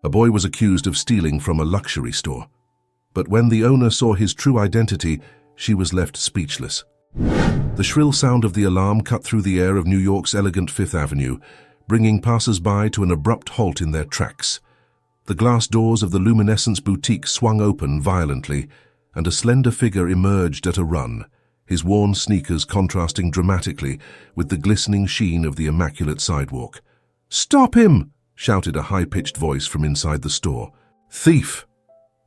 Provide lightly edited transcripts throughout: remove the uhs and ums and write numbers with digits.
A boy was accused of stealing from a luxury store. But when the owner saw his true identity, she was left speechless. The shrill sound of the alarm cut through the air of New York's elegant Fifth Avenue, bringing passers-by to an abrupt halt in their tracks. The glass doors of the Luminescence boutique swung open violently, and a slender figure emerged at a run, his worn sneakers contrasting dramatically with the glistening sheen of the immaculate sidewalk. "Stop him!" shouted a high-pitched voice from inside the store. "Thief!"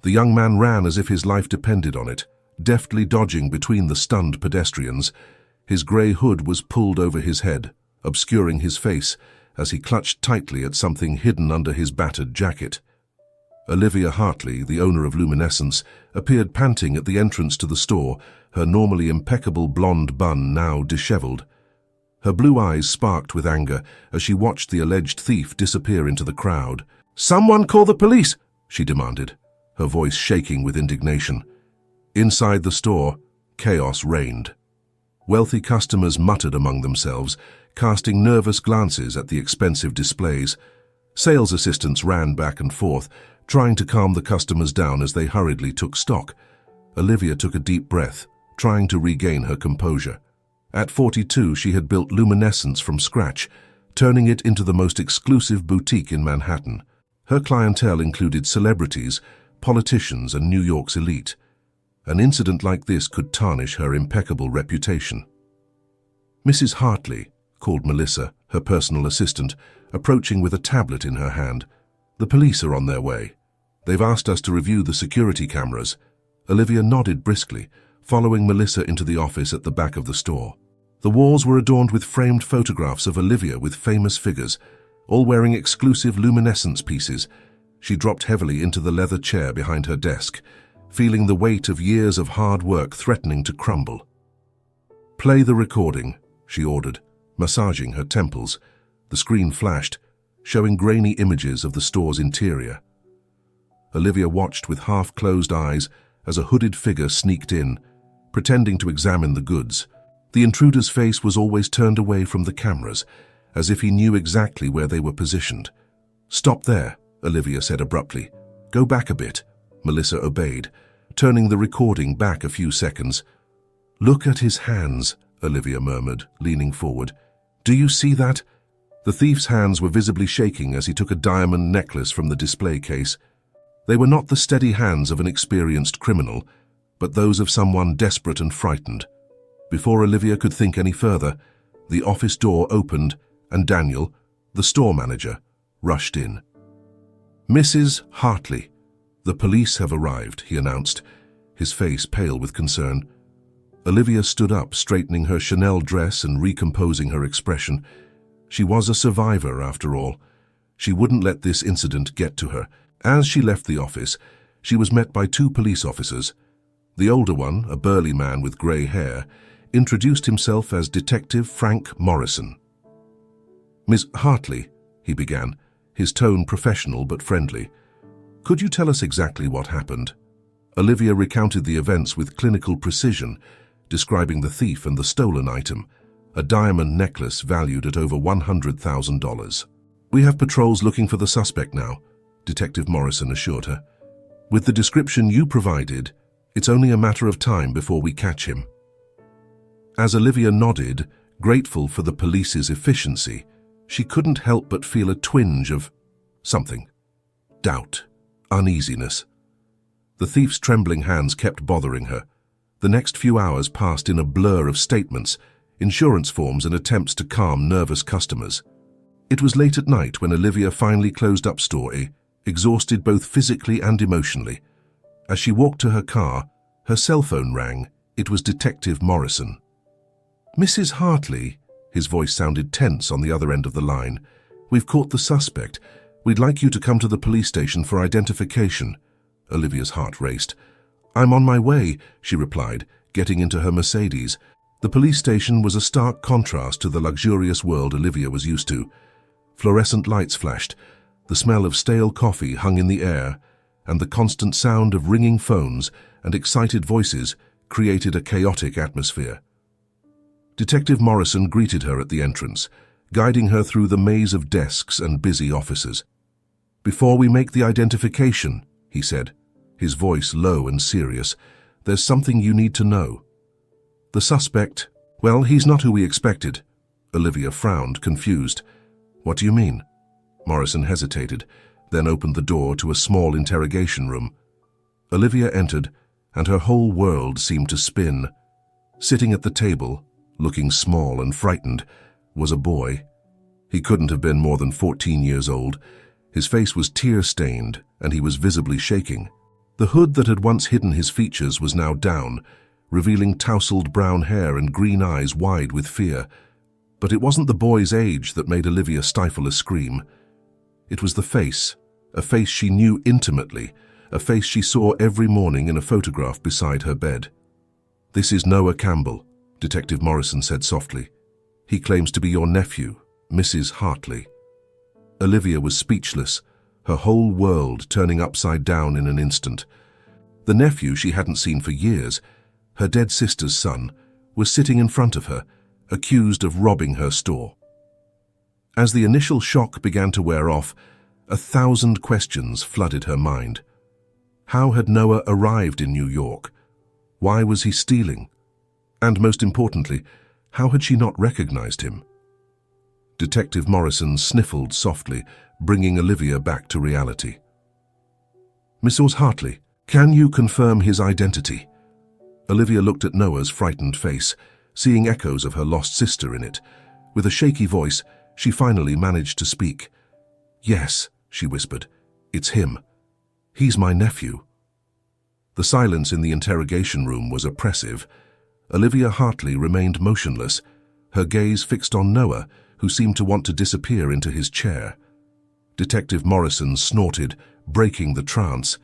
The young man ran as if his life depended on it, deftly dodging between the stunned pedestrians. His grey hood was pulled over his head, obscuring his face as he clutched tightly at something hidden under his battered jacket. Olivia Hartley, the owner of Luminescence, appeared panting at the entrance to the store, her normally impeccable blonde bun now disheveled. Her blue eyes sparked with anger as she watched the alleged thief disappear into the crowd. "Someone call the police!" she demanded, her voice shaking with indignation. Inside the store, chaos reigned. Wealthy customers muttered among themselves, casting nervous glances at the expensive displays. Sales assistants ran back and forth, trying to calm the customers down as they hurriedly took stock. Olivia took a deep breath, trying to regain her composure. At 42, she had built Luminescence from scratch, turning it into the most exclusive boutique in Manhattan. Her clientele included celebrities, politicians, and New York's elite. An incident like this could tarnish her impeccable reputation. "Mrs. Hartley," called Melissa, her personal assistant, approaching with a tablet in her hand. "The police are on their way. They've asked us to review the security cameras." Olivia nodded briskly, following Melissa into the office at the back of the store. The walls were adorned with framed photographs of Olivia with famous figures, all wearing exclusive Luminescence pieces. She dropped heavily into the leather chair behind her desk, feeling the weight of years of hard work threatening to crumble. "Play the recording," she ordered, massaging her temples. The screen flashed, showing grainy images of the store's interior. Olivia watched with half-closed eyes as a hooded figure sneaked in, pretending to examine the goods. The intruder's face was always turned away from the cameras, as if he knew exactly where they were positioned. "Stop there," Olivia said abruptly. "Go back a bit." Melissa obeyed, turning the recording back a few seconds. "Look at his hands," Olivia murmured, leaning forward. "Do you see that?" The thief's hands were visibly shaking as he took a diamond necklace from the display case. They were not the steady hands of an experienced criminal, but those of someone desperate and frightened. Before Olivia could think any further, the office door opened and Daniel, the store manager, rushed in. "Mrs. Hartley, the police have arrived," he announced, his face pale with concern. Olivia stood up, straightening her Chanel dress and recomposing her expression. She was a survivor, after all. She wouldn't let this incident get to her. As she left the office, she was met by two police officers. The older one, a burly man with grey hair, introduced himself as Detective Frank Morrison. "Miss Hartley," he began, his tone professional but friendly. "Could you tell us exactly what happened?" Olivia recounted the events with clinical precision, describing the thief and the stolen item, a diamond necklace valued at over $100,000. "We have patrols looking for the suspect now," Detective Morrison assured her. "With the description you provided, it's only a matter of time before we catch him." As Olivia nodded, grateful for the police's efficiency, she couldn't help but feel a twinge of something. Doubt, uneasiness. The thief's trembling hands kept bothering her. The next few hours passed in a blur of statements, insurance forms and attempts to calm nervous customers. It was late at night when Olivia finally closed up Store A, exhausted both physically and emotionally. As she walked to her car, her cell phone rang. It was Detective Morrison. "Mrs. Hartley," his voice sounded tense on the other end of the line. "We've caught the suspect. We'd like you to come to the police station for identification." Olivia's heart raced. "I'm on my way," she replied, getting into her Mercedes. The police station was a stark contrast to the luxurious world Olivia was used to. Fluorescent lights flashed, the smell of stale coffee hung in the air, and the constant sound of ringing phones and excited voices created a chaotic atmosphere. Detective Morrison greeted her at the entrance, guiding her through the maze of desks and busy offices. "Before we make the identification," he said, his voice low and serious, "there's something you need to know. The suspect, well, he's not who we expected." Olivia frowned, confused. "What do you mean?" Morrison hesitated, then opened the door to a small interrogation room. Olivia entered, and her whole world seemed to spin. Sitting at the table, looking small and frightened, was a boy. He couldn't have been more than 14 years old. His face was tear-stained, and he was visibly shaking. The hood that had once hidden his features was now down, revealing tousled brown hair and green eyes wide with fear. But it wasn't the boy's age that made Olivia stifle a scream. It was the face, a face she knew intimately, a face she saw every morning in a photograph beside her bed. "This is Noah Campbell," Detective Morrison said softly. "He claims to be your nephew, Mrs. Hartley." Olivia was speechless, her whole world turning upside down in an instant. The nephew she hadn't seen for years, her dead sister's son, was sitting in front of her, accused of robbing her store. As the initial shock began to wear off, 1,000 questions flooded her mind. How had Noah arrived in New York? Why was he stealing? And most importantly, how had she not recognized him? Detective Morrison sniffled softly, bringing Olivia back to reality. "Mrs. Hartley, can you confirm his identity?" Olivia looked at Noah's frightened face, seeing echoes of her lost sister in it. With a shaky voice, she finally managed to speak. "Yes," she whispered, "it's him. He's my nephew." The silence in the interrogation room was oppressive. Olivia Hartley remained motionless, her gaze fixed on Noah, who seemed to want to disappear into his chair. Detective Morrison snorted, breaking the trance.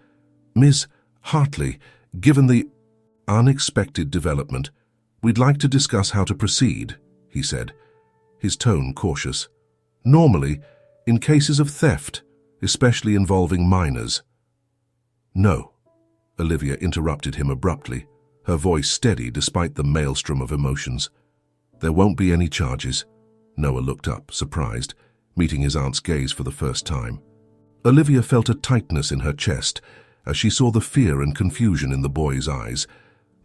"Miss Hartley, given the unexpected development, we'd like to discuss how to proceed," he said, his tone cautious. "Normally, in cases of theft, especially involving minors." "No," Olivia interrupted him abruptly, her voice steady despite the maelstrom of emotions. "There won't be any charges." Noah looked up, surprised, meeting his aunt's gaze for the first time. Olivia felt a tightness in her chest as she saw the fear and confusion in the boy's eyes,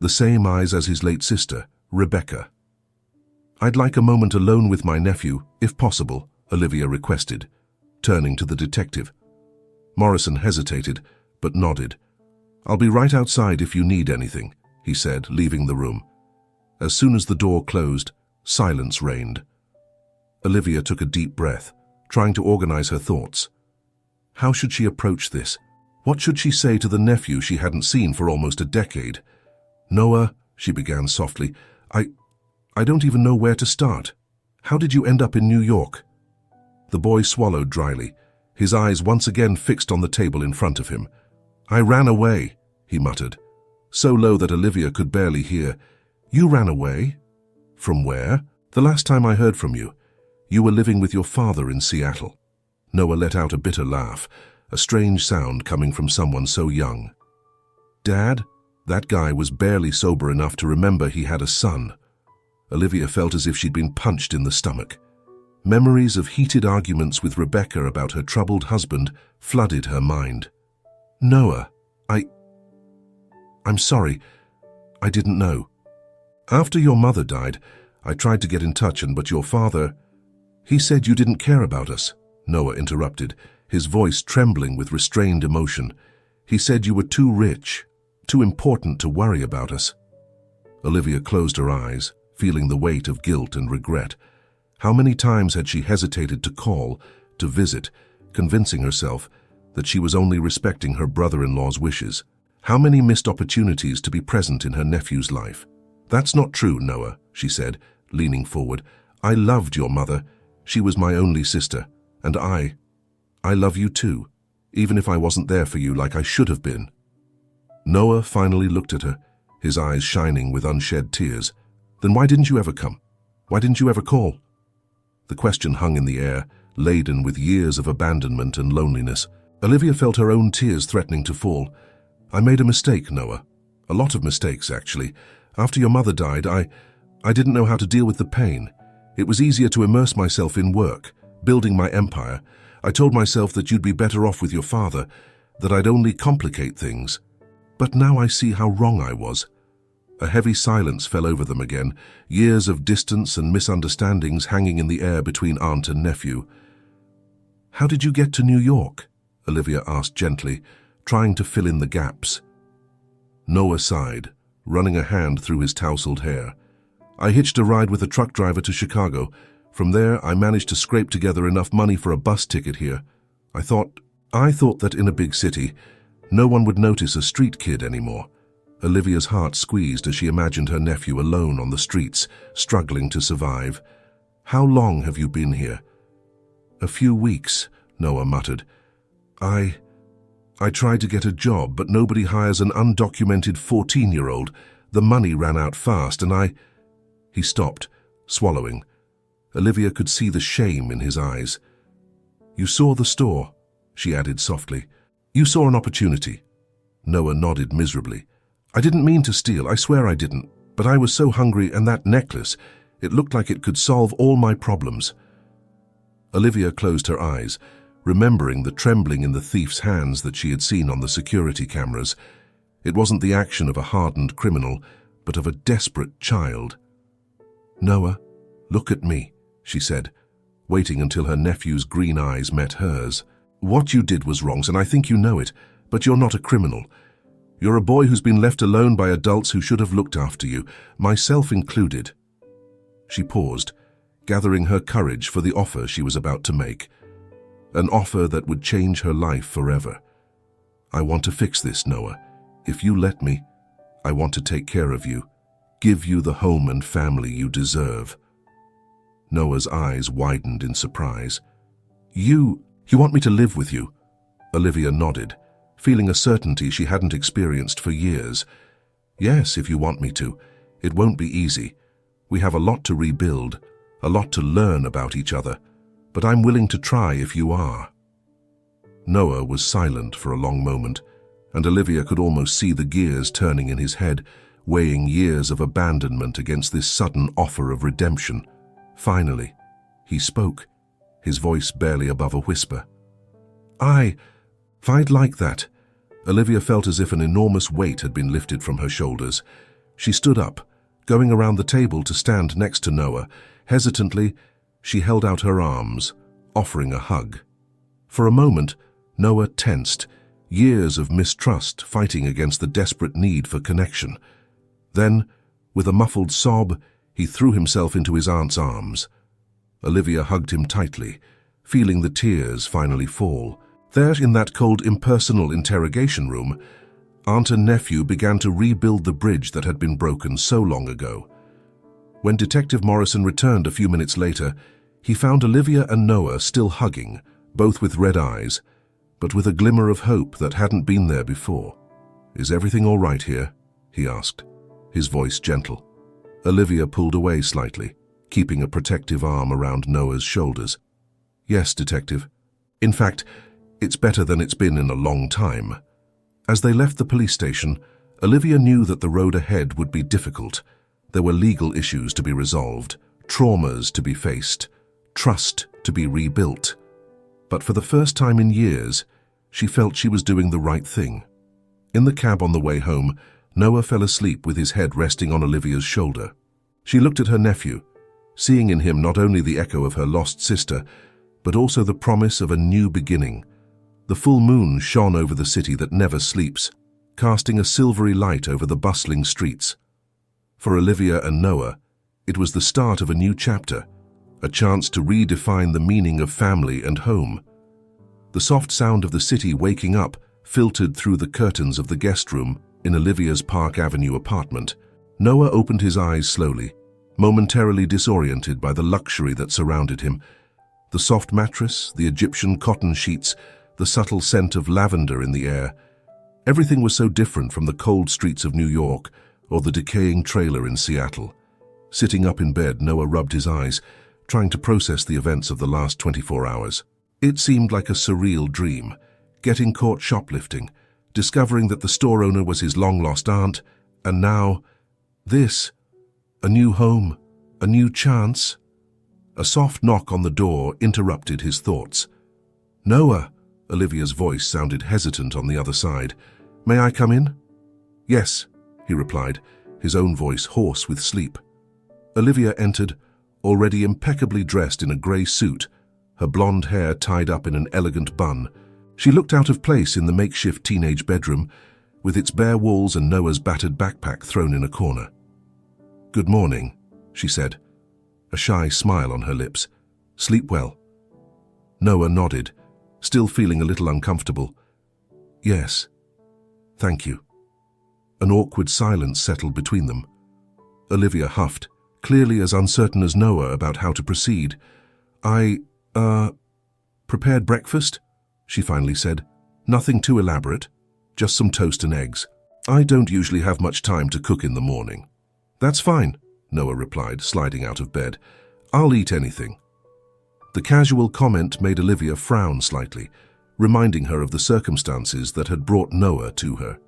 the same eyes as his late sister, Rebecca. "I'd like a moment alone with my nephew, if possible," Olivia requested, turning to the detective. Morrison hesitated, but nodded. "I'll be right outside if you need anything," he said, leaving the room. As soon as the door closed, silence reigned. Olivia took a deep breath, trying to organize her thoughts. How should she approach this? What should she say to the nephew she hadn't seen for almost a decade? "Noah," she began softly, I don't even know where to start. How did you end up in New York?" The boy swallowed dryly, his eyes once again fixed on the table in front of him. "I ran away," he muttered, so low that Olivia could barely hear. "You ran away? From where?" "The last time I heard from you, you were living with your father in Seattle." Noah let out a bitter laugh, a strange sound coming from someone so young. "Dad?" That guy was barely sober enough to remember he had a son. Olivia felt as if she'd been punched in the stomach. Memories of heated arguments with Rebecca about her troubled husband flooded her mind. "Noah, I'm sorry. I didn't know. After your mother died, I tried to get in touch, but your father, he said you didn't care about us," Noah interrupted, his voice trembling with restrained emotion. "He said you were too rich, too important to worry about us." Olivia closed her eyes, feeling the weight of guilt and regret. How many times had she hesitated to call, to visit, convincing herself that she was only respecting her brother-in-law's wishes? How many missed opportunities to be present in her nephew's life? "That's not true, Noah," she said, leaning forward. "I loved your mother. She was my only sister. And I love you too, even if I wasn't there for you like I should have been." Noah finally looked at her, his eyes shining with unshed tears. "Then why didn't you ever come? Why didn't you ever call?" The question hung in the air, laden with years of abandonment and loneliness. Olivia felt her own tears threatening to fall. "I made a mistake, Noah. A lot of mistakes, actually. After your mother died, I didn't know how to deal with the pain. It was easier to immerse myself in work, building my empire. I told myself that you'd be better off with your father, that I'd only complicate things. But now I see how wrong I was. A heavy silence fell over them again, years of distance and misunderstandings hanging in the air between aunt and nephew. "How did you get to New York?" Olivia asked gently, trying to fill in the gaps. Noah sighed, running a hand through his tousled hair. "I hitched a ride with a truck driver to Chicago. From there, I managed to scrape together enough money for a bus ticket here. I thought that in a big city, no one would notice a street kid anymore." Olivia's heart squeezed as she imagined her nephew alone on the streets, struggling to survive. "How long have you been here?" "A few weeks," Noah muttered. I tried to get a job, but nobody hires an undocumented 14-year-old. The money ran out fast, and He stopped, swallowing. Olivia could see the shame in his eyes. "You saw the store," she added softly. "You saw an opportunity." Noah nodded miserably. "I didn't mean to steal, I swear I didn't. But I was so hungry, and that necklace, it looked like it could solve all my problems." Olivia closed her eyes, remembering the trembling in the thief's hands that she had seen on the security cameras. It wasn't the action of a hardened criminal, but of a desperate child. "Noah, look at me," she said, waiting until her nephew's green eyes met hers. "What you did was wrong, and I think you know it, but you're not a criminal. You're a boy who's been left alone by adults who should have looked after you, myself included." She paused, gathering her courage for the offer she was about to make. An offer that would change her life forever. "I want to fix this, Noah. If you let me, I want to take care of you, give you the home and family you deserve." Noah's eyes widened in surprise. You want me to live with you?" Olivia nodded, feeling a certainty she hadn't experienced for years. "Yes, if you want me to. It won't be easy. We have a lot to rebuild, a lot to learn about each other, but I'm willing to try if you are." Noah was silent for a long moment, and Olivia could almost see the gears turning in his head, weighing years of abandonment against this sudden offer of redemption. Finally, he spoke, his voice barely above a whisper. I'd like that." Olivia felt as if an enormous weight had been lifted from her shoulders. She stood up, going around the table to stand next to Noah. Hesitantly, she held out her arms, offering a hug. For a moment, Noah tensed, years of mistrust fighting against the desperate need for connection. Then, with a muffled sob, he threw himself into his aunt's arms. Olivia hugged him tightly, feeling the tears finally fall. There, in that cold, impersonal interrogation room, aunt and nephew began to rebuild the bridge that had been broken so long ago. When Detective Morrison returned a few minutes later, he found Olivia and Noah still hugging, both with red eyes, but with a glimmer of hope that hadn't been there before. "Is everything all right here?" he asked, his voice gentle. Olivia pulled away slightly, keeping a protective arm around Noah's shoulders. "Yes, Detective. In fact, it's better than it's been in a long time." As they left the police station, Olivia knew that the road ahead would be difficult. There were legal issues to be resolved, traumas to be faced, trust to be rebuilt. But for the first time in years, she felt she was doing the right thing. In the cab on the way home, Noah fell asleep with his head resting on Olivia's shoulder. She looked at her nephew, seeing in him not only the echo of her lost sister, but also the promise of a new beginning. The full moon shone over the city that never sleeps, casting a silvery light over the bustling streets. For Olivia and Noah, it was the start of a new chapter, a chance to redefine the meaning of family and home. The soft sound of the city waking up filtered through the curtains of the guest room in Olivia's Park Avenue apartment. Noah opened his eyes slowly, momentarily disoriented by the luxury that surrounded him. The soft mattress, the Egyptian cotton sheets, the subtle scent of lavender in the air. Everything was so different from the cold streets of New York or the decaying trailer in Seattle. Sitting up in bed, Noah rubbed his eyes, trying to process the events of the last 24 hours. It seemed like a surreal dream, getting caught shoplifting, discovering that the store owner was his long-lost aunt, and now, this, a new home, a new chance. A soft knock on the door interrupted his thoughts. Noah, Olivia's voice sounded hesitant on the other side. May I come in? Yes, he replied, his own voice hoarse with sleep. Olivia entered, already impeccably dressed in a grey suit, her blonde hair tied up in an elegant bun. She looked out of place in the makeshift teenage bedroom, with its bare walls and Noah's battered backpack thrown in a corner. Good morning, she said, a shy smile on her lips. Sleep well? Noah nodded, still feeling a little uncomfortable. Yes, thank you. An awkward silence settled between them. Olivia huffed, clearly as uncertain as Noah about how to proceed. Prepared breakfast? She finally said. Nothing too elaborate, just some toast and eggs. I don't usually have much time to cook in the morning. That's fine, Noah replied, sliding out of bed. I'll eat anything. The casual comment made Olivia frown slightly, reminding her of the circumstances that had brought Noah to her.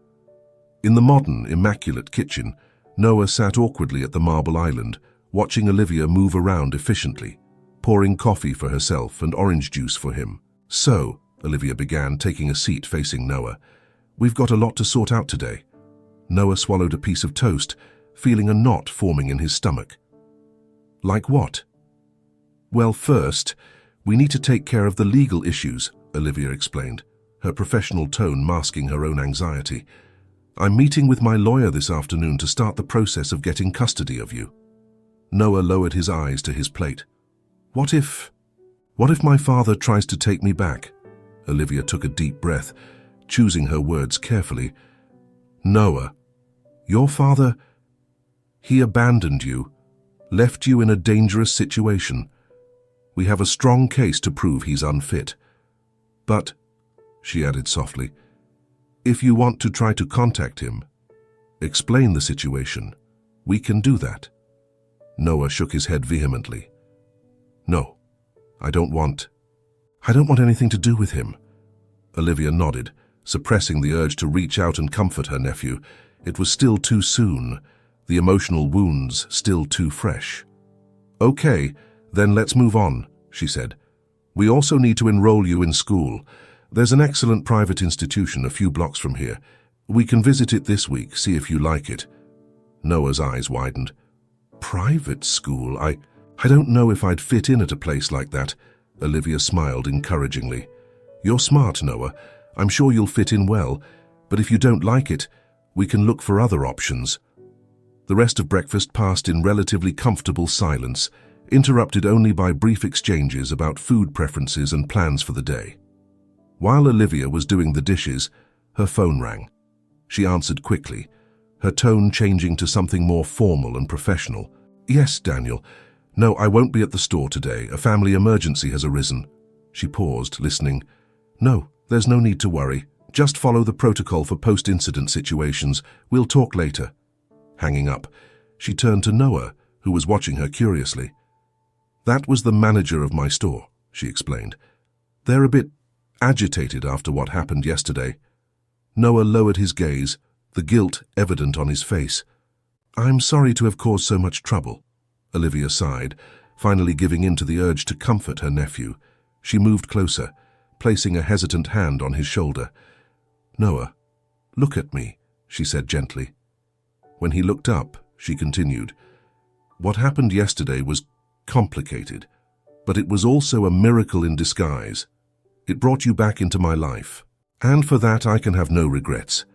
In the modern, immaculate kitchen, Noah sat awkwardly at the marble island, watching Olivia move around efficiently, pouring coffee for herself and orange juice for him. So, Olivia began, taking a seat facing Noah, we've got a lot to sort out today. Noah swallowed a piece of toast, feeling a knot forming in his stomach. Like what? Well, first, we need to take care of the legal issues, Olivia explained, her professional tone masking her own anxiety. I'm meeting with my lawyer this afternoon to start the process of getting custody of you. Noah lowered his eyes to his plate. What if my father tries to take me back? Olivia took a deep breath, choosing her words carefully. Noah, your father, he abandoned you, left you in a dangerous situation. We have a strong case to prove he's unfit. But, she added softly, if you want to try to contact him, explain the situation, we can do that. Noah shook his head vehemently. No, I don't want anything to do with him. Olivia nodded, suppressing the urge to reach out and comfort her nephew. It was still too soon, the emotional wounds still too fresh. Okay, then let's move on, she said. We also need to enroll you in school. There's an excellent private institution a few blocks from here. We can visit it this week, see if you like it. Noah's eyes widened. Private school? I don't know if I'd fit in at a place like that. Olivia smiled encouragingly. You're smart, Noah. I'm sure you'll fit in well, but if you don't like it, we can look for other options. The rest of breakfast passed in relatively comfortable silence, interrupted only by brief exchanges about food preferences and plans for the day. While Olivia was doing the dishes, her phone rang. She answered quickly, her tone changing to something more formal and professional. Yes, Daniel. No, I won't be at the store today. A family emergency has arisen. She paused, listening. No, there's no need to worry. Just follow the protocol for post-incident situations. We'll talk later. Hanging up, she turned to Noah, who was watching her curiously. That was the manager of my store, she explained. They're a bit agitated after what happened yesterday. Noah lowered his gaze, the guilt evident on his face. I'm sorry to have caused so much trouble. Olivia sighed, finally giving in to the urge to comfort her nephew. She moved closer, placing a hesitant hand on his shoulder. Noah, look at me, she said gently. When he looked up, she continued. What happened yesterday was complicated, but it was also a miracle in disguise. It brought you back into my life, and for that I can have no regrets.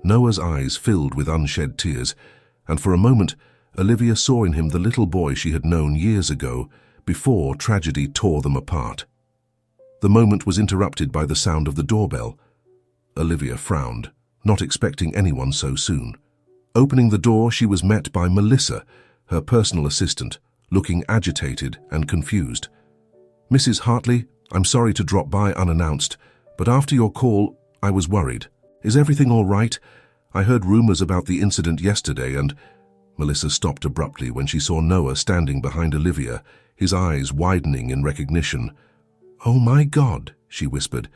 Noah's eyes filled with unshed tears, and for a moment Olivia saw in him the little boy she had known years ago, before tragedy tore them apart. The moment was interrupted by the sound of the doorbell. Olivia frowned, not expecting anyone so soon. Opening the door, she was met by Melissa, her personal assistant, looking agitated and confused. Mrs. Hartley, I'm sorry to drop by unannounced, but after your call, I was worried. Is everything all right? I heard rumors about the incident yesterday and... Melissa stopped abruptly when she saw Noah standing behind Olivia, his eyes widening in recognition. Oh my God, she whispered.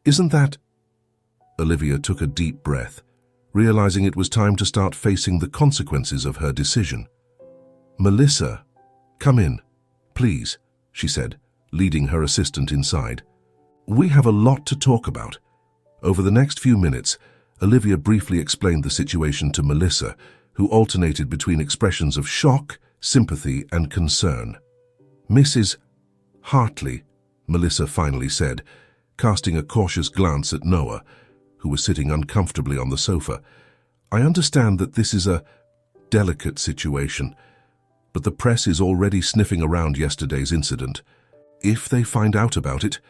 Isn't that... Olivia took a deep breath, realizing it was time to start facing the consequences of her decision. Melissa, come in, please, she said, leading her assistant inside. We have a lot to talk about. Over the next few minutes, Olivia briefly explained the situation to Melissa, who alternated between expressions of shock, sympathy, and concern. "Mrs. Hartley," Melissa finally said, casting a cautious glance at Noah, who was sitting uncomfortably on the sofa. "I understand that this is a delicate situation, but the press is already sniffing around yesterday's incident. If they find out about it—"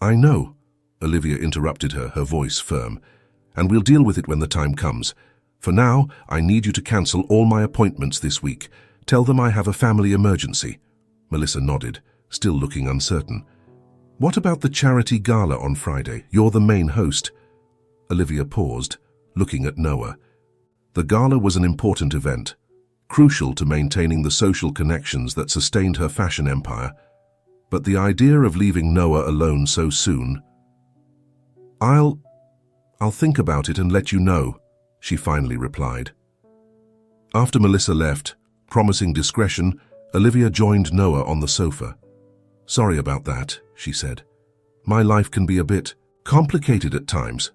"I know," Olivia interrupted her, her voice firm, "and we'll deal with it when the time comes. For now, I need you to cancel all my appointments this week. Tell them I have a family emergency." Melissa nodded, still looking uncertain. "What about the charity gala on Friday? You're the main host." Olivia paused, looking at Noah. The gala was an important event, crucial to maintaining the social connections that sustained her fashion empire. But the idea of leaving Noah alone so soon— I'll think about it and let you know," she finally replied. After Melissa left, promising discretion, Olivia joined Noah on the sofa. "Sorry about that," she said. "My life can be a bit complicated at times."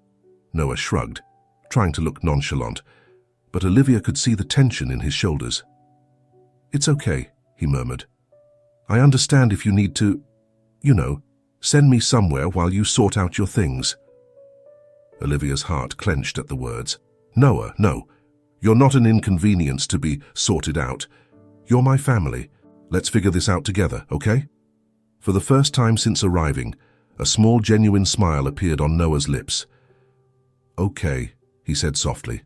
Noah shrugged, trying to look nonchalant, but Olivia could see the tension in his shoulders. "It's okay," he murmured. "I understand if you need to, send me somewhere while you sort out your things." Olivia's heart clenched at the words. "Noah, no. You're not an inconvenience to be sorted out. You're my family. Let's figure this out together, okay?" For the first time since arriving, a small genuine smile appeared on Noah's lips. "Okay," he said softly.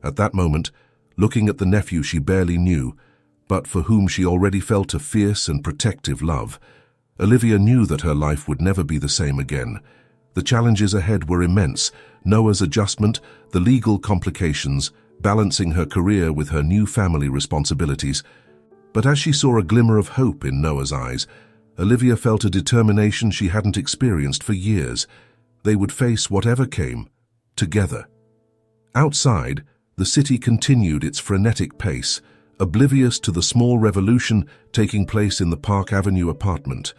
At that moment, looking at the nephew she barely knew, but for whom she already felt a fierce and protective love, Olivia knew that her life would never be the same again. The challenges ahead were immense: Noah's adjustment, the legal complications, balancing her career with her new family responsibilities. But as she saw a glimmer of hope in Noah's eyes, Olivia felt a determination she hadn't experienced for years. They would face whatever came, together. Outside, the city continued its frenetic pace, oblivious to the small revolution taking place in the Park Avenue apartment.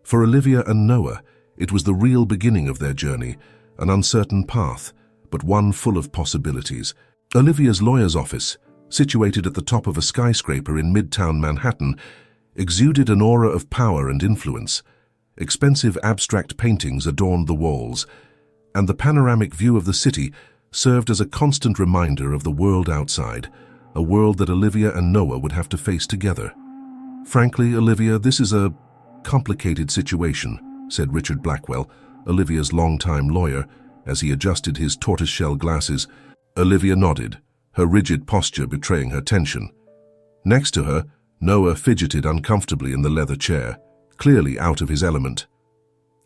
For Olivia and Noah, it was the real beginning of their journey, an uncertain path, but one full of possibilities. Olivia's lawyer's office, situated at the top of a skyscraper in Midtown Manhattan, exuded an aura of power and influence. Expensive abstract paintings adorned the walls, and the panoramic view of the city served as a constant reminder of the world outside, a world that Olivia and Noah would have to face together. "Frankly, Olivia, this is a complicated situation," said Richard Blackwell, Olivia's longtime lawyer, as he adjusted his tortoiseshell glasses. Olivia nodded, her rigid posture betraying her tension. Next to her, Noah fidgeted uncomfortably in the leather chair, clearly out of his element.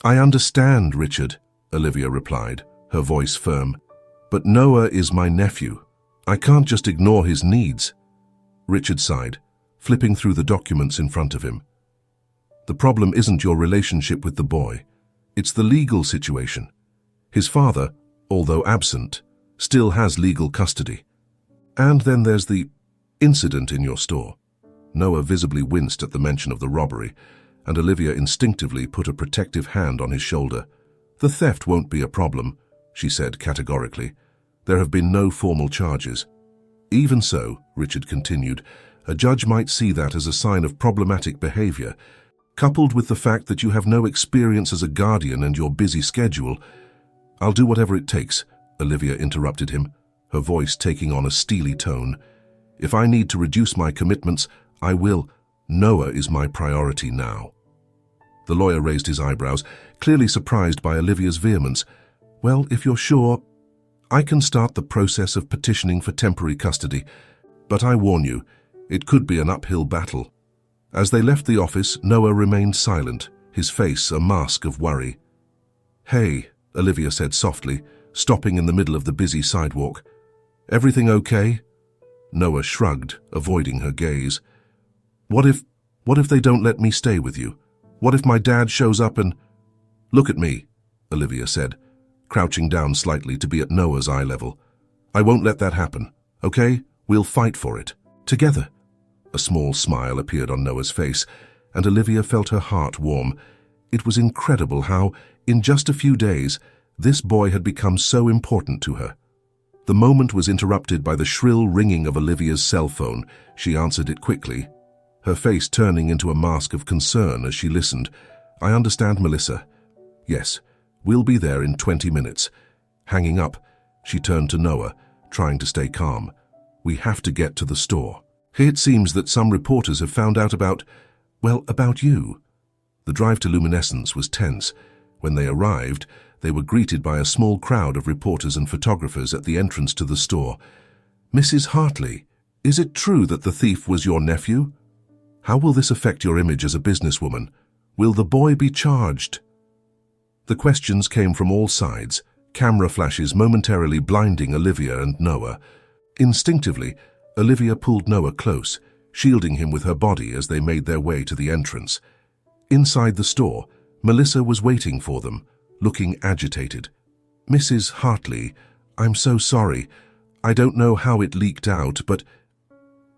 "I understand, Richard," Olivia replied, her voice firm. "But Noah is my nephew. I can't just ignore his needs." Richard sighed, flipping through the documents in front of him. "The problem isn't your relationship with the boy. It's the legal situation. His father, although absent, still has legal custody. And then there's the incident in your store." Noah visibly winced at the mention of the robbery, and Olivia instinctively put a protective hand on his shoulder. "The theft won't be a problem," she said categorically. "There have been no formal charges." "Even so," Richard continued, "a judge might see that as a sign of problematic behavior. Coupled with the fact that you have no experience as a guardian and your busy schedule—" "I'll do whatever it takes," Olivia interrupted him, her voice taking on a steely tone. "If I need to reduce my commitments, I will. Noah is my priority now." The lawyer raised his eyebrows, clearly surprised by Olivia's vehemence. "Well, if you're sure, I can start the process of petitioning for temporary custody, but I warn you, it could be an uphill battle." As they left the office, Noah remained silent, his face a mask of worry. "Hey," Olivia said softly, stopping in the middle of the busy sidewalk. "Everything okay?" Noah shrugged, avoiding her gaze. What if they don't let me stay with you? What if my dad shows up and—" "Look at me," Olivia said, crouching down slightly to be at Noah's eye level. "I won't let that happen, okay? We'll fight for it. Together." A small smile appeared on Noah's face, and Olivia felt her heart warm. It was incredible how, in just a few days, this boy had become so important to her. The moment was interrupted by the shrill ringing of Olivia's cell phone. She answered it quickly, her face turning into a mask of concern as she listened. "I understand, Melissa. Yes, we'll be there in 20 minutes. Hanging up, she turned to Noah, trying to stay calm. "We have to get to the store. It seems that some reporters have found out about you." The drive to Luminescence was tense. When they arrived, they were greeted by a small crowd of reporters and photographers at the entrance to the store. "Mrs. Hartley, is it true that the thief was your nephew? How will this affect your image as a businesswoman? Will the boy be charged?" The questions came from all sides, camera flashes momentarily blinding Olivia and Noah. Instinctively, Olivia pulled Noah close, shielding him with her body as they made their way to the entrance. Inside the store, Melissa was waiting for them, looking agitated. "Mrs. Hartley, I'm so sorry. I don't know how it leaked out, but—"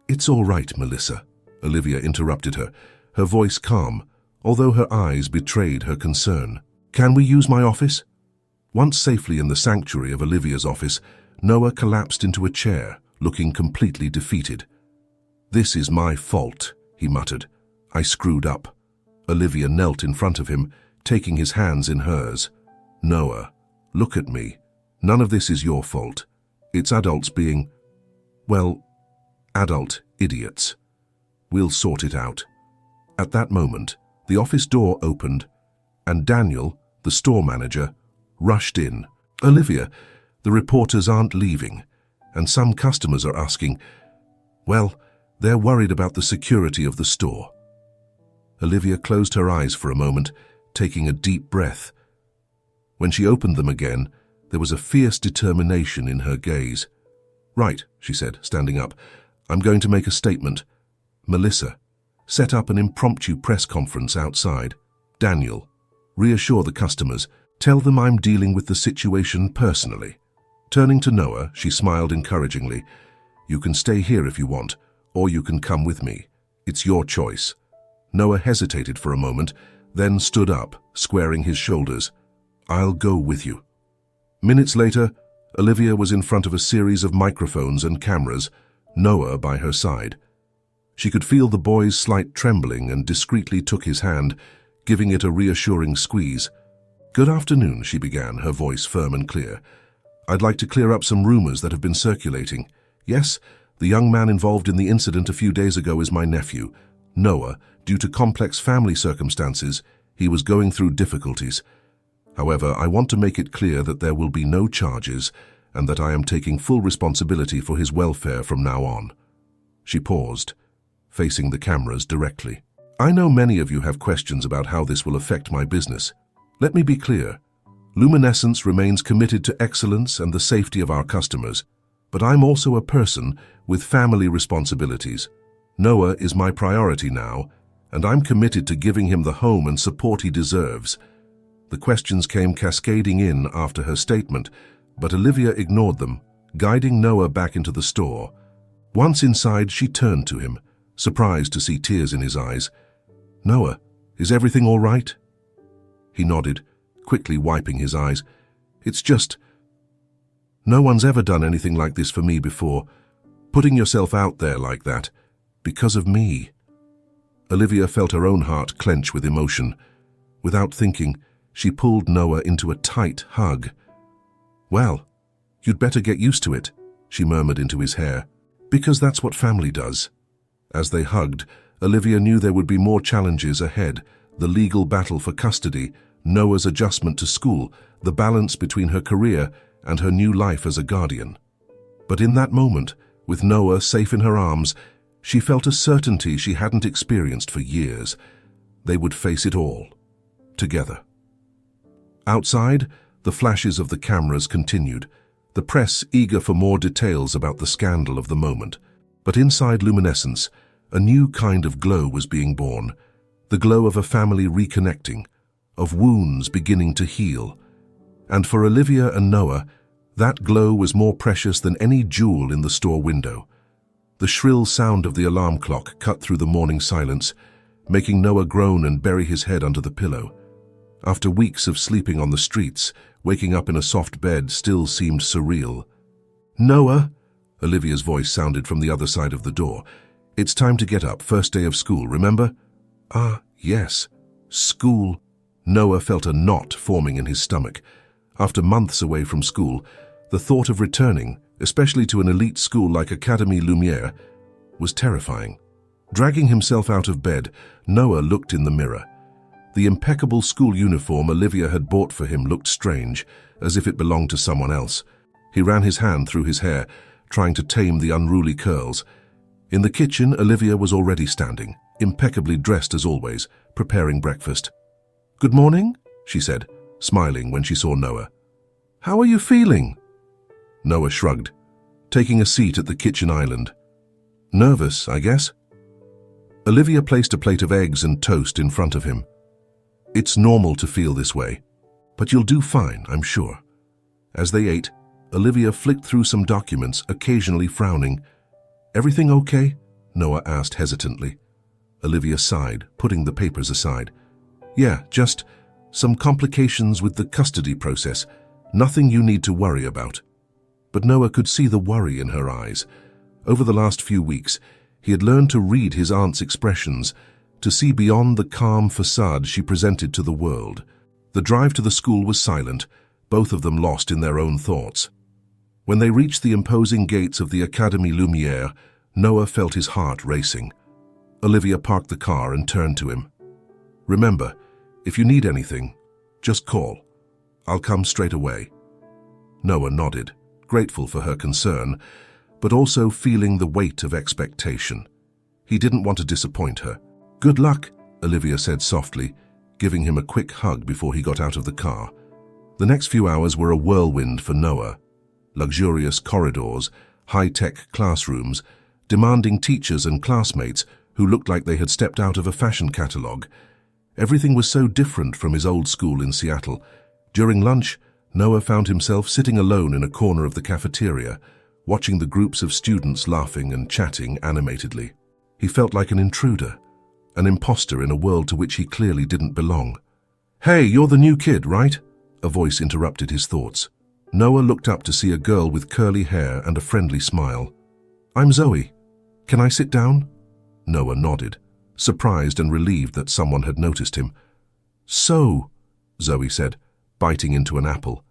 "It's all right, Melissa," Olivia interrupted her, her voice calm, although her eyes betrayed her concern. "Can we use my office?" Once safely in the sanctuary of Olivia's office, Noah collapsed into a chair, looking completely defeated. "This is my fault," he muttered. "I screwed up." Olivia knelt in front of him, taking his hands in hers. "Noah, look at me. None of this is your fault. It's adults being, adult idiots. We'll sort it out." At that moment, the office door opened, and Daniel, the store manager, rushed in. "Olivia, the reporters aren't leaving, and some customers are asking, they're worried about the security of the store." Olivia closed her eyes for a moment, taking a deep breath. When she opened them again, there was a fierce determination in her gaze. "Right," she said, standing up. "I'm going to make a statement. Melissa, set up an impromptu press conference outside. Daniel, reassure the customers. Tell them I'm dealing with the situation personally." Turning to Noah, she smiled encouragingly. "You can stay here if you want, or you can come with me. It's your choice." Noah hesitated for a moment, then stood up, squaring his shoulders. "I'll go with you." Minutes later, Olivia was in front of a series of microphones and cameras, Noah by her side. She could feel the boy's slight trembling and discreetly took his hand, giving it a reassuring squeeze. "Good afternoon," she began, her voice firm and clear. "I'd like to clear up some rumors that have been circulating. Yes, the young man involved in the incident a few days ago is my nephew, Noah. Due to complex family circumstances, he was going through difficulties. However, I want to make it clear that there will be no charges and that I am taking full responsibility for his welfare from now on." She paused, facing the cameras directly. "I know many of you have questions about how this will affect my business. Let me be clear. Luminescence remains committed to excellence and the safety of our customers, but I'm also a person with family responsibilities. Noah is my priority now, and I'm committed to giving him the home and support he deserves." The questions came cascading in after her statement, but Olivia ignored them, guiding Noah back into the store. Once inside, she turned to him, surprised to see tears in his eyes. "Noah, is everything all right?" He nodded, quickly wiping his eyes. "It's just... no one's ever done anything like this for me before. Putting yourself out there like that, because of me." Olivia felt her own heart clench with emotion. Without thinking, she pulled Noah into a tight hug. "Well, you'd better get used to it," she murmured into his hair, "because that's what family does." As they hugged, Olivia knew there would be more challenges ahead: the legal battle for custody, Noah's adjustment to school, the balance between her career and her new life as a guardian. But in that moment, with Noah safe in her arms, she felt a certainty she hadn't experienced for years. They would face it all, together. Outside, the flashes of the cameras continued, the press eager for more details about the scandal of the moment. But inside Luminescence, a new kind of glow was being born, the glow of a family reconnecting, of wounds beginning to heal. And for Olivia and Noah, that glow was more precious than any jewel in the store window. The shrill sound of the alarm clock cut through the morning silence, making Noah groan and bury his head under the pillow. After weeks of sleeping on the streets, waking up in a soft bed still seemed surreal. "Noah," Olivia's voice sounded from the other side of the door. "It's time to get up, first day of school, remember?" "Ah, yes. School." Noah felt a knot forming in his stomach. After months away from school, the thought of returning, especially to an elite school like Académie Lumière, was terrifying. Dragging himself out of bed, Noah looked in the mirror. The impeccable school uniform Olivia had bought for him looked strange, as if it belonged to someone else. He ran his hand through his hair, trying to tame the unruly curls. In the kitchen, Olivia was already standing, impeccably dressed as always, preparing breakfast. "Good morning," she said, smiling when she saw Noah. "How are you feeling?" Noah shrugged, taking a seat at the kitchen island. "Nervous, I guess." Olivia placed a plate of eggs and toast in front of him. "It's normal to feel this way, but you'll do fine, I'm sure." As they ate, Olivia flicked through some documents, occasionally frowning. "Everything okay?" Noah asked hesitantly. Olivia sighed, putting the papers aside. "Yeah, just some complications with the custody process. Nothing you need to worry about." But Noah could see the worry in her eyes. Over the last few weeks, he had learned to read his aunt's expressions, to see beyond the calm facade she presented to the world. The drive to the school was silent, both of them lost in their own thoughts. When they reached the imposing gates of the Académie Lumière, Noah felt his heart racing. Olivia parked the car and turned to him. "Remember, if you need anything, just call. I'll come straight away." Noah nodded, grateful for her concern, but also feeling the weight of expectation. He didn't want to disappoint her. "Good luck," Olivia said softly, giving him a quick hug before he got out of the car. The next few hours were a whirlwind for Noah. Luxurious corridors, high-tech classrooms, demanding teachers and classmates who looked like they had stepped out of a fashion catalogue. Everything was so different from his old school in Seattle. During lunch, Noah found himself sitting alone in a corner of the cafeteria, watching the groups of students laughing and chatting animatedly. He felt like an intruder, an imposter in a world to which he clearly didn't belong. "Hey, you're the new kid, right?" A voice interrupted his thoughts. Noah looked up to see a girl with curly hair and a friendly smile. "I'm Zoe. Can I sit down?" Noah nodded, surprised and relieved that someone had noticed him. "So," Zoe said, biting into an apple,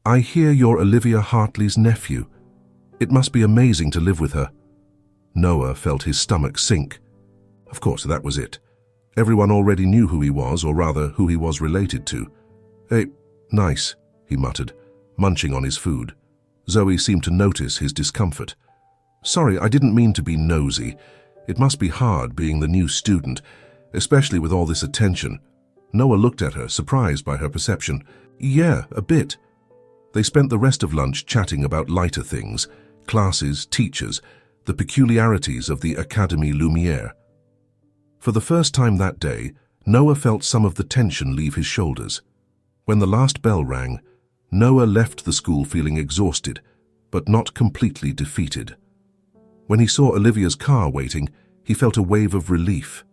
"I hear you're Olivia Hartley's nephew. It must be amazing to live with her." Noah felt his stomach sink. Of course, that was it. Everyone already knew who he was, or rather, who he was related to. "Hey, nice," he muttered, munching on his food. Zoe seemed to notice his discomfort. "Sorry, I didn't mean to be nosy. It must be hard being the new student, especially with all this attention." Noah looked at her, surprised by her perception. "Yeah, a bit." They spent the rest of lunch chatting about lighter things, classes, teachers, the peculiarities of the Académie Lumière. For the first time that day, Noah felt some of the tension leave his shoulders. When the last bell rang, Noah left the school feeling exhausted, but not completely defeated. When he saw Olivia's car waiting, he felt a wave of relief.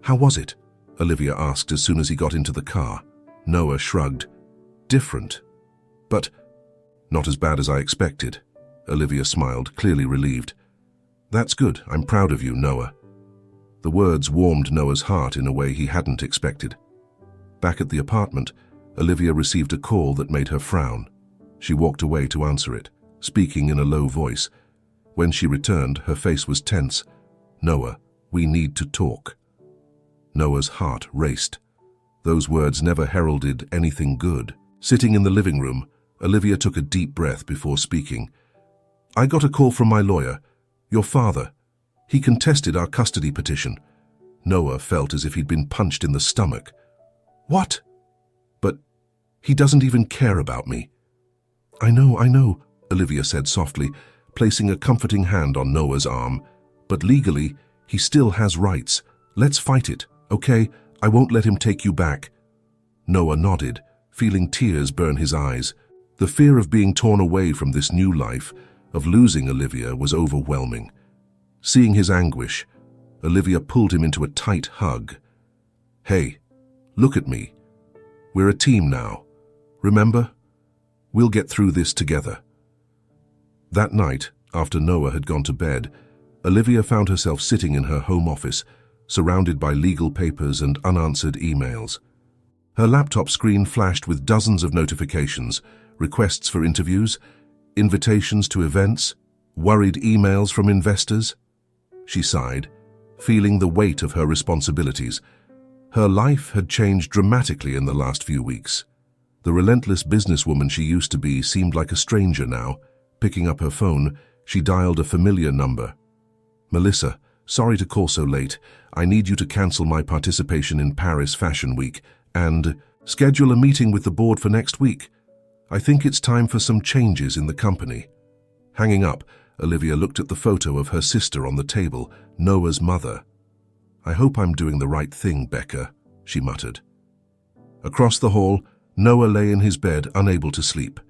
"How was it?" Olivia asked as soon as he got into the car. Noah shrugged. "Different. But not as bad as I expected." Olivia smiled, clearly relieved. "That's good. I'm proud of you, Noah." The words warmed Noah's heart in a way he hadn't expected. Back at the apartment, Olivia received a call that made her frown. She walked away to answer it, speaking in a low voice. When she returned, her face was tense. "Noah, we need to talk." Noah's heart raced. Those words never heralded anything good. Sitting in the living room, Olivia took a deep breath before speaking. "I got a call from my lawyer. Your father. He contested our custody petition." Noah felt as if he'd been punched in the stomach. "What?" "But he doesn't even care about me." I know," Olivia said softly, placing a comforting hand on Noah's arm. "But legally, he still has rights. Let's fight it, okay? I won't let him take you back." Noah nodded, feeling tears burn his eyes. The fear of being torn away from this new life, of losing Olivia, was overwhelming. Seeing his anguish, Olivia pulled him into a tight hug. "Hey, look at me. We're a team now. Remember? We'll get through this together." That night, after Noah had gone to bed, Olivia found herself sitting in her home office, surrounded by legal papers and unanswered emails. Her laptop screen flashed with dozens of notifications, requests for interviews, invitations to events, worried emails from investors. She sighed, feeling the weight of her responsibilities. Her life had changed dramatically in the last few weeks. The relentless businesswoman she used to be seemed like a stranger now. Picking up her phone, she dialed a familiar number. "Melissa, sorry to call so late. I need you to cancel my participation in Paris Fashion Week and schedule a meeting with the board for next week. I think it's time for some changes in the company." Hanging up, Olivia looked at the photo of her sister on the table, Noah's mother. "I hope I'm doing the right thing, Becca," she muttered. Across the hall, Noah lay in his bed, unable to sleep.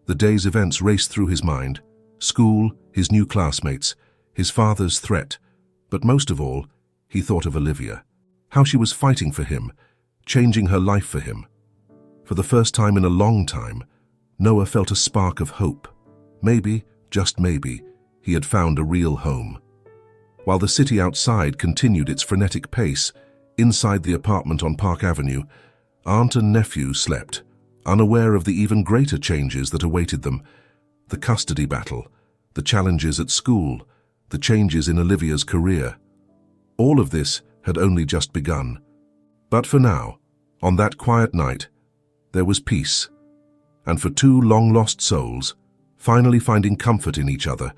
The day's events raced through his mind. School, his new classmates, his father's threat. But most of all, he thought of Olivia. How she was fighting for him, changing her life for him. For the first time in a long time, Noah felt a spark of hope. Maybe, just maybe, he had found a real home. While the city outside continued its frenetic pace, inside the apartment on Park Avenue, aunt and nephew slept, unaware of the even greater changes that awaited them. The custody battle, the challenges at school, the changes in Olivia's career. All of this had only just begun. But for now, on that quiet night, there was peace. And for two long-lost souls, finally finding comfort in each other,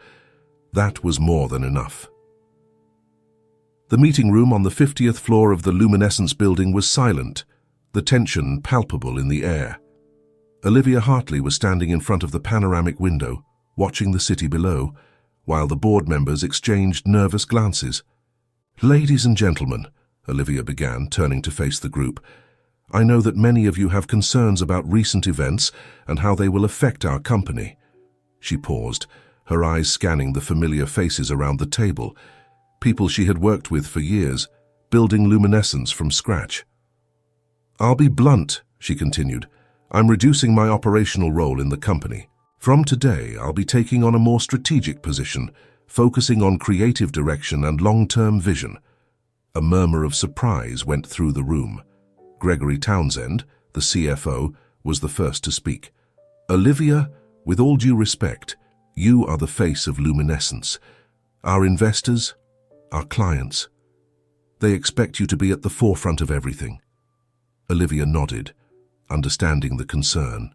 that was more than enough. The meeting room on the 50th floor of the Luminescence building was silent, the tension palpable in the air. Olivia Hartley was standing in front of the panoramic window, watching the city below, while the board members exchanged nervous glances. "Ladies and gentlemen," Olivia began, turning to face the group, "I know that many of you have concerns about recent events and how they will affect our company." She paused, her eyes scanning the familiar faces around the table, people she had worked with for years, building Luminescence from scratch. "I'll be blunt," she continued. "I'm reducing my operational role in the company. From today, I'll be taking on a more strategic position, focusing on creative direction and long-term vision." A murmur of surprise went through the room. Gregory Townsend, the CFO, was the first to speak. "Olivia, with all due respect, you are the face of Luminescence. Our investors, our clients, they expect you to be at the forefront of everything." Olivia nodded, understanding the concern.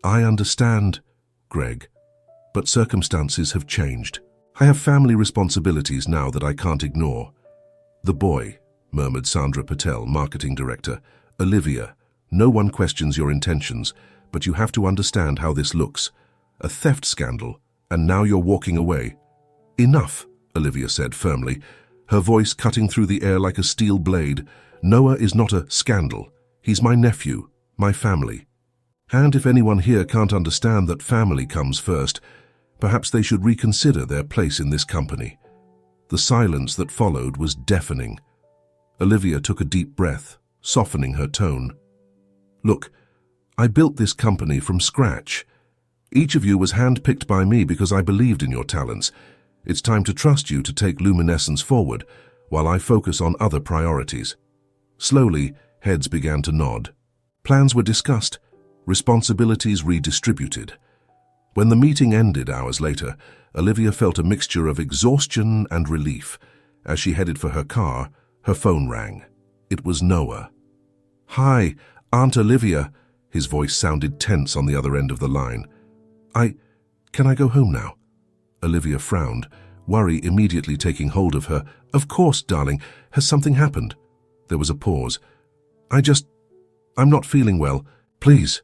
"I understand, Greg, but circumstances have changed. I have family responsibilities now that I can't ignore." "The boy," murmured Sandra Patel, marketing director. "Olivia, no one questions your intentions, but you have to understand how this looks. A theft scandal, and now you're walking away." "Enough," Olivia said firmly, her voice cutting through the air like a steel blade. "Noah is not a scandal. He's my nephew, my family. And if anyone here can't understand that family comes first, perhaps they should reconsider their place in this company." The silence that followed was deafening. Olivia took a deep breath, softening her tone. "Look, I built this company from scratch. Each of you was handpicked by me because I believed in your talents. It's time to trust you to take Luminescence forward, while I focus on other priorities." Slowly, heads began to nod. Plans were discussed, responsibilities redistributed. When the meeting ended hours later, Olivia felt a mixture of exhaustion and relief. As she headed for her car, her phone rang. It was Noah. "Hi, Aunt Olivia." His voice sounded tense on the other end of the line. Can I go home now?" Olivia frowned, worry immediately taking hold of her. "Of course, darling. Has something happened?" There was a pause. I'm not feeling well. Please."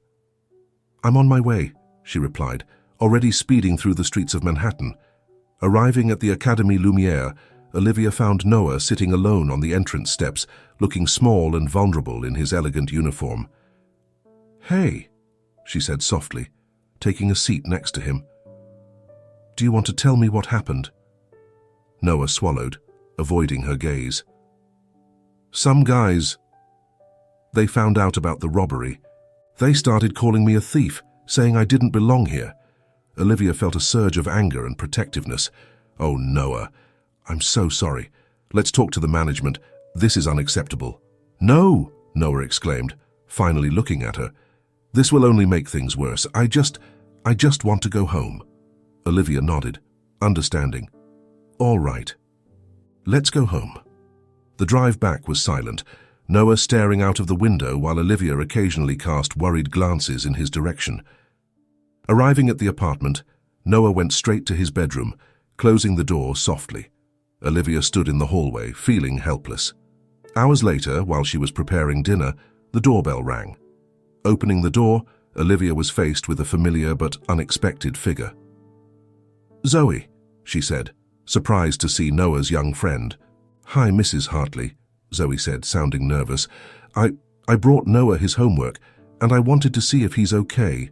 "I'm on my way," she replied, already speeding through the streets of Manhattan. Arriving at the Académie Lumière, Olivia found Noah sitting alone on the entrance steps, looking small and vulnerable in his elegant uniform. "Hey," she said softly, taking a seat next to him. "Do you want to tell me what happened?" Noah swallowed, avoiding her gaze. "Some guys, they found out about the robbery," They started calling me a thief, saying I didn't belong here. Olivia felt a surge of anger and protectiveness. Oh, Noah, I'm so sorry. Let's talk to the management. This is unacceptable. No, Noah exclaimed, finally looking at her. This will only make things worse. I just want to go home. Olivia nodded, understanding. All right. Let's go home. The drive back was silent, Noah staring out of the window while Olivia occasionally cast worried glances in his direction. Arriving at the apartment, Noah went straight to his bedroom, closing the door softly. Olivia stood in the hallway, feeling helpless. Hours later, while she was preparing dinner, the doorbell rang. Opening the door, Olivia was faced with a familiar but unexpected figure. "Zoe," she said, surprised to see Noah's young friend. "Hi, Mrs. Hartley," Zoe said, sounding nervous. I brought Noah his homework, and I wanted to see if he's okay."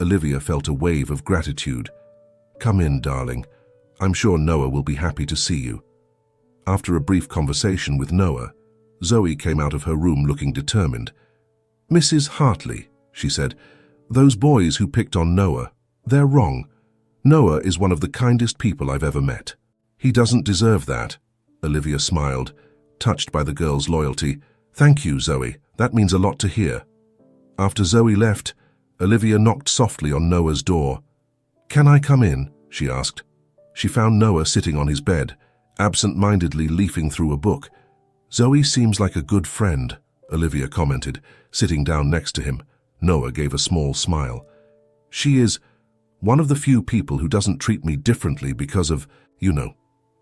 Olivia felt a wave of gratitude. "Come in, darling. I'm sure Noah will be happy to see you." After a brief conversation with Noah, Zoe came out of her room looking determined. "Mrs. Hartley," she said, "those boys who picked on Noah, they're wrong. Noah is one of the kindest people I've ever met." "He doesn't deserve that," Olivia smiled, touched by the girl's loyalty. "Thank you, Zoe. That means a lot to hear." After Zoe left, Olivia knocked softly on Noah's door. "Can I come in?" she asked. She found Noah sitting on his bed, absent-mindedly leafing through a book. "Zoe seems like a good friend," Olivia commented, sitting down next to him. Noah gave a small smile. "She is one of the few people who doesn't treat me differently because of, you know."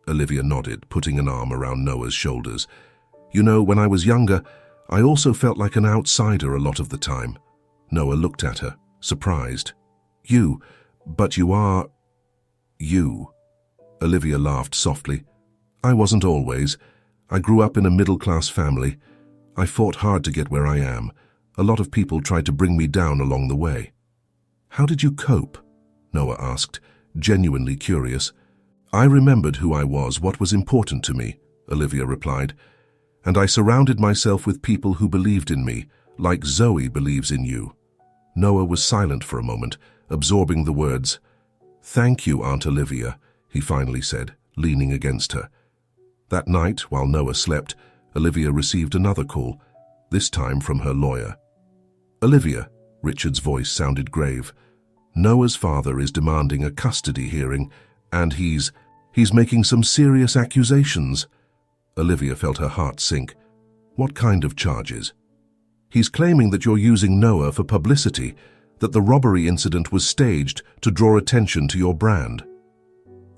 Olivia nodded, putting an arm around Noah's shoulders. "You know, when I was younger, I also felt like an outsider a lot of the time." Noah looked at her, surprised. But you are... you." Olivia laughed softly. "I wasn't always. I grew up in a middle-class family. I fought hard to get where I am. A lot of people tried to bring me down along the way." "How did you cope?" Noah asked, genuinely curious. "I remembered who I was, what was important to me," Olivia replied. "And I surrounded myself with people who believed in me, like Zoe believes in you." Noah was silent for a moment, absorbing the words. "Thank you, Aunt Olivia," he finally said, leaning against her. That night, while Noah slept, Olivia received another call, this time from her lawyer. "Olivia," Richard's voice sounded grave, "Noah's father is demanding a custody hearing, and he's making some serious accusations." Olivia felt her heart sink. "What kind of charges?" "He's claiming that you're using Noah for publicity, that the robbery incident was staged to draw attention to your brand."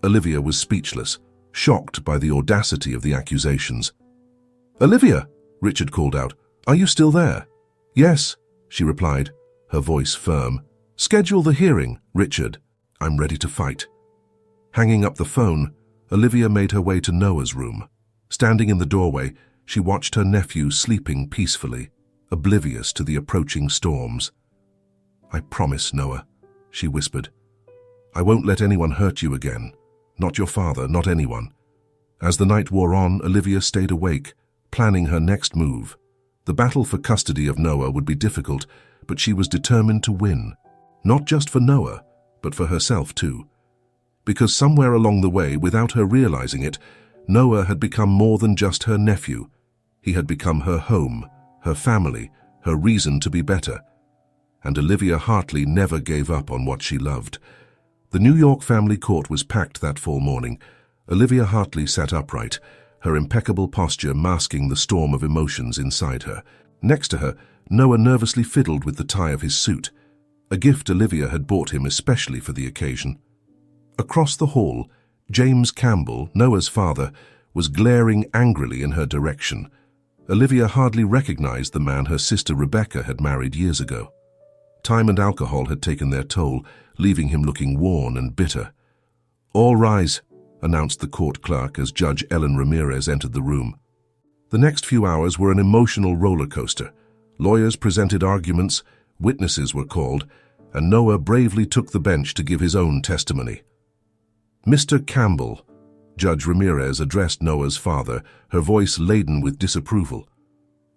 Olivia was speechless, shocked by the audacity of the accusations. "Olivia," Richard called out, "are you still there?" "Yes," she replied, her voice firm. "Schedule the hearing, Richard. I'm ready to fight." Hanging up the phone, Olivia made her way to Noah's room. Standing in the doorway, she watched her nephew sleeping peacefully, oblivious to the approaching storms. "I promise, Noah," she whispered. "I won't let anyone hurt you again. Not your father, not anyone." As the night wore on, Olivia stayed awake, planning her next move. The battle for custody of Noah would be difficult, but she was determined to win. Not just for Noah, but for herself too. Because somewhere along the way, without her realizing it, Noah had become more than just her nephew. He had become her home, her family, her reason to be better. And Olivia Hartley never gave up on what she loved. The New York family court was packed that fall morning. Olivia Hartley sat upright, her impeccable posture masking the storm of emotions inside her. Next to her, Noah nervously fiddled with the tie of his suit, a gift Olivia had bought him especially for the occasion. Across the hall, James Campbell, Noah's father, was glaring angrily in her direction. Olivia hardly recognized the man her sister Rebecca had married years ago. Time and alcohol had taken their toll, leaving him looking worn and bitter. "All rise," announced the court clerk as Judge Ellen Ramirez entered the room. The next few hours were an emotional roller coaster. Lawyers presented arguments, witnesses were called, and Noah bravely took the bench to give his own testimony. "Mr. Campbell," Judge Ramirez addressed Noah's father, her voice laden with disapproval.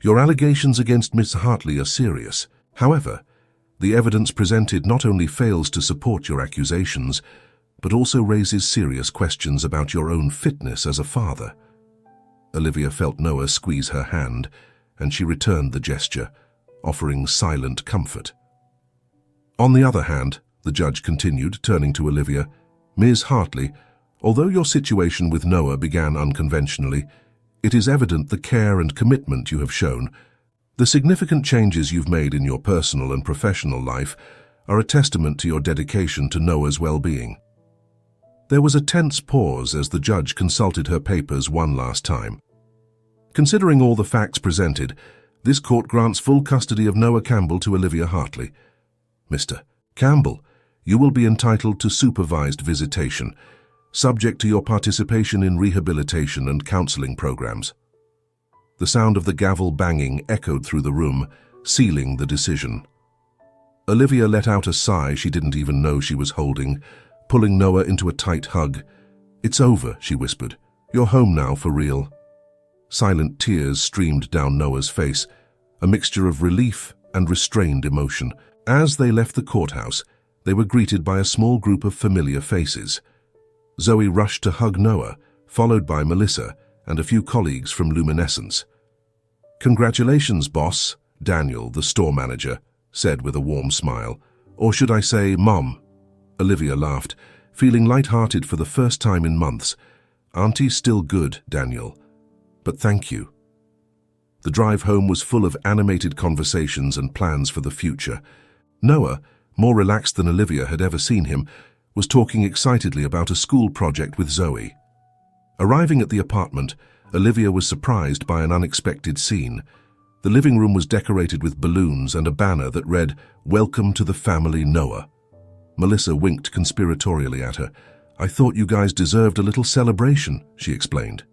"Your allegations against Miss Hartley are serious. However, The evidence presented not only fails to support your accusations, but also raises serious questions about your own fitness as a father. Olivia felt Noah squeeze her hand, and she returned the gesture, offering silent comfort. On the other hand, the judge continued, turning to Olivia, Ms. Hartley, although your situation with Noah began unconventionally, it is evident the care and commitment you have shown. The significant changes you've made in your personal and professional life are a testament to your dedication to Noah's well-being. There was a tense pause as the judge consulted her papers one last time. Considering all the facts presented, this court grants full custody of Noah Campbell to Olivia Hartley. Mr. Campbell, you will be entitled to supervised visitation, subject to your participation in rehabilitation and counseling programs. The sound of the gavel banging echoed through the room, sealing the decision. Olivia let out a sigh she didn't even know she was holding, pulling Noah into a tight hug. It's over, she whispered. You're home now for real. Silent tears streamed down Noah's face, a mixture of relief and restrained emotion. As they left the courthouse, they were greeted by a small group of familiar faces. Zoe rushed to hug Noah, followed by Melissa and a few colleagues from Luminescence. Congratulations, boss, Daniel, the store manager, said with a warm smile. Or should I say, Mom? Olivia laughed, feeling light-hearted for the first time in months. Auntie's still good, Daniel. But thank you. The drive home was full of animated conversations and plans for the future. Noah, more relaxed than Olivia had ever seen him, was talking excitedly about a school project with Zoe. Arriving at the apartment, Olivia was surprised by an unexpected scene. The living room was decorated with balloons and a banner that read, "Welcome to the family, Noah." Melissa winked conspiratorially at her. I thought you guys deserved a little celebration, she explained.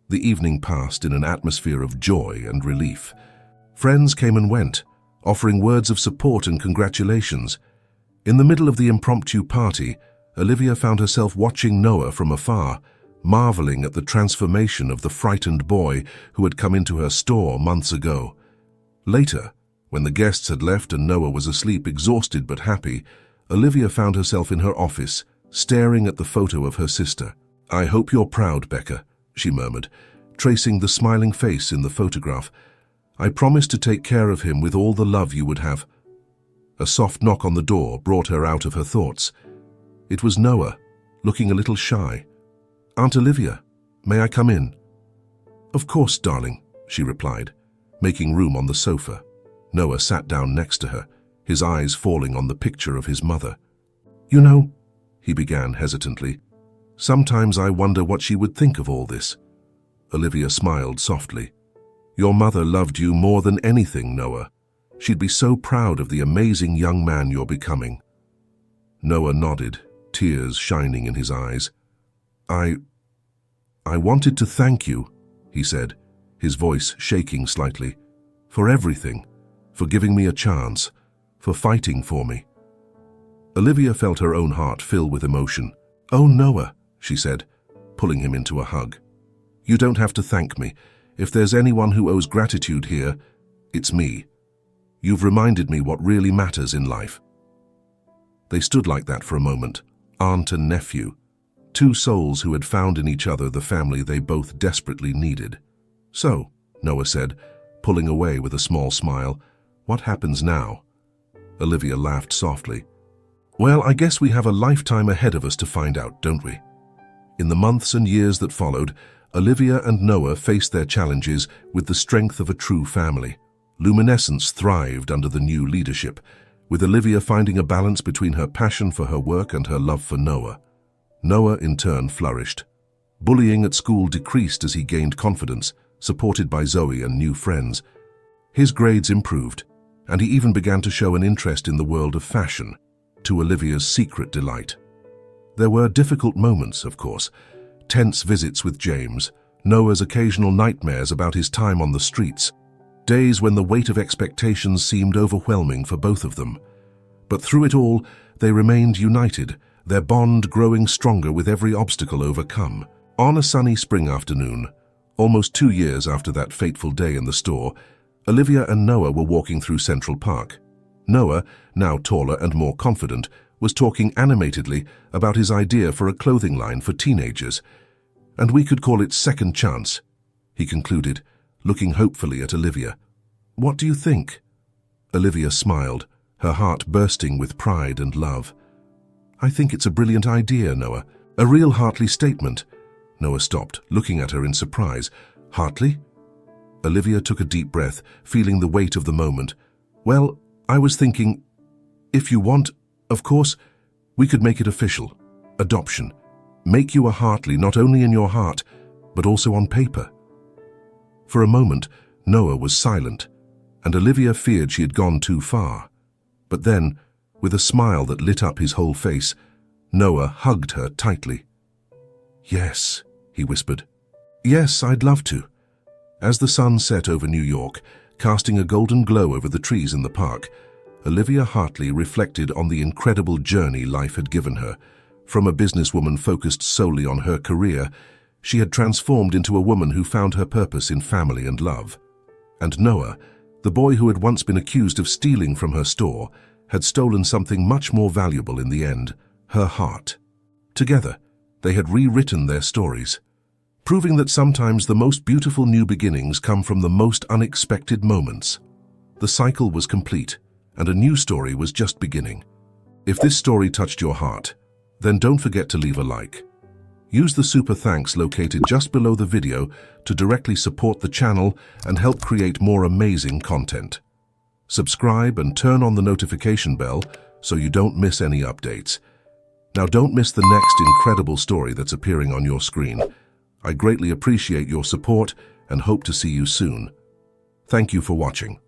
The evening passed in an atmosphere of joy and relief. Friends came and went, offering words of support and congratulations. In the middle of the impromptu party, Olivia found herself watching Noah from afar, marveling at the transformation of the frightened boy who had come into her store months ago. Later, when the guests had left and Noah was asleep, exhausted but happy, Olivia found herself in her office, staring at the photo of her sister. I hope you're proud, Becca, she murmured, tracing the smiling face in the photograph. I promise to take care of him with all the love you would have. A soft knock on the door brought her out of her thoughts. It was Noah, looking a little shy. Aunt Olivia, may I come in? Of course, darling, she replied, making room on the sofa. Noah sat down next to her, his eyes falling on the picture of his mother. You know, he began hesitantly, sometimes I wonder what she would think of all this. Olivia smiled softly. Your mother loved you more than anything, Noah. She'd be so proud of the amazing young man you're becoming. Noah nodded, tears shining in his eyes. I wanted to thank you, he said, his voice shaking slightly, for everything, for giving me a chance, for fighting for me. Olivia felt her own heart fill with emotion. Oh, Noah, she said, pulling him into a hug. You don't have to thank me. If there's anyone who owes gratitude here, it's me. You've reminded me what really matters in life. They stood like that for a moment, aunt and nephew, two souls who had found in each other the family they both desperately needed. So, Noah said, pulling away with a small smile, what happens now? Olivia laughed softly. Well, I guess we have a lifetime ahead of us to find out, don't we? In the months and years that followed, Olivia and Noah faced their challenges with the strength of a true family. Luminescence thrived under the new leadership, with Olivia finding a balance between her passion for her work and her love for Noah. Noah, in turn, flourished. Bullying at school decreased as he gained confidence, supported by Zoe and new friends. His grades improved, and he even began to show an interest in the world of fashion, to Olivia's secret delight. There were difficult moments, of course, tense visits with James, Noah's occasional nightmares about his time on the streets, days when the weight of expectations seemed overwhelming for both of them. But through it all, they remained united, their bond growing stronger with every obstacle overcome. On a sunny spring afternoon, almost 2 years after that fateful day in the store, Olivia and Noah were walking through Central Park. Noah, now taller and more confident, was talking animatedly about his idea for a clothing line for teenagers. "And we could call it Second Chance," he concluded, looking hopefully at Olivia. "What do you think?" Olivia smiled, her heart bursting with pride and love. "I think it's a brilliant idea, Noah. A real Hartley statement." Noah stopped, looking at her in surprise. "Hartley?" Olivia took a deep breath, feeling the weight of the moment. "Well, I was thinking, if you want, of course, we could make it official. Adoption. Make you a Hartley not only in your heart, but also on paper." For a moment, Noah was silent, and Olivia feared she had gone too far. But then, with a smile that lit up his whole face, Noah hugged her tightly. "Yes," he whispered. "Yes, I'd love to." As the sun set over New York, casting a golden glow over the trees in the park, Olivia Hartley reflected on the incredible journey life had given her. From a businesswoman focused solely on her career, she had transformed into a woman who found her purpose in family and love. And Noah, the boy who had once been accused of stealing from her store, had stolen something much more valuable in the end, her heart. Together, they had rewritten their stories, proving that sometimes the most beautiful new beginnings come from the most unexpected moments. The cycle was complete, and a new story was just beginning. If this story touched your heart, then don't forget to leave a like. Use the super thanks located just below the video to directly support the channel and help create more amazing content. Subscribe and turn on the notification bell so you don't miss any updates. Now don't miss the next incredible story that's appearing on your screen. I greatly appreciate your support and hope to see you soon. Thank you for watching.